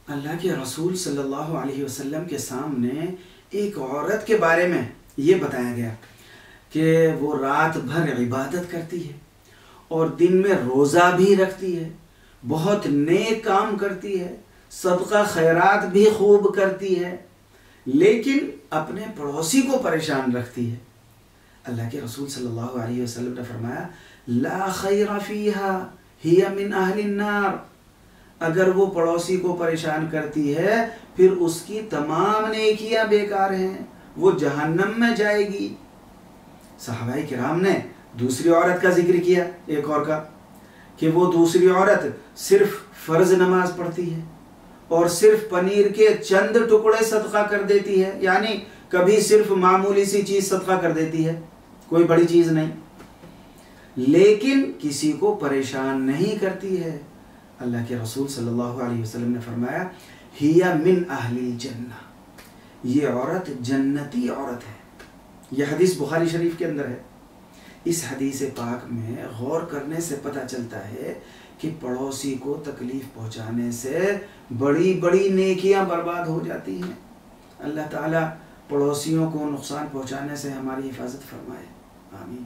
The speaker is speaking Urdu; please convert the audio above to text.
اللہ کے رسول صلی اللہ علیہ وسلم کے سامنے ایک عورت کے بارے میں یہ بتایا گیا کہ وہ رات بھر عبادت کرتی ہے اور دن میں روزہ بھی رکھتی ہے، بہت نیک کام کرتی ہے، صدقہ خیرات بھی خوب کرتی ہے، لیکن اپنے پڑوسی کو پریشان رکھتی ہے۔ اللہ کے رسول صلی اللہ علیہ وسلم نے فرمایا لا خیر فیہا ہی من اہل النار، اگر وہ پڑوسی کو پریشان کرتی ہے پھر اس کی تمام نیکیاں بیکار ہیں، وہ جہنم میں جائے گی۔ صحابہ کرام نے دوسری عورت کا ذکر کیا، ایک اور کا، کہ وہ دوسری عورت صرف فرض نماز پڑھتی ہے اور صرف پنیر کے چند ٹکڑے صدقہ کر دیتی ہے، یعنی کبھی صرف معمولی سی چیز صدقہ کر دیتی ہے، کوئی بڑی چیز نہیں، لیکن کسی کو پریشان نہیں کرتی ہے۔ اللہ کے رسول صلی اللہ علیہ وسلم نے فرمایا ہی من اہل الجنہ، یہ عورت جنتی عورت ہے۔ یہ حدیث بخاری شریف کے اندر ہے۔ اس حدیث پاک میں غور کرنے سے پتہ چلتا ہے کہ پڑوسی کو تکلیف پہنچانے سے بڑی بڑی نیکیاں برباد ہو جاتی ہیں۔ اللہ تعالیٰ پڑوسیوں کو نقصان پہنچانے سے ہماری حفاظت فرمائے، آمین۔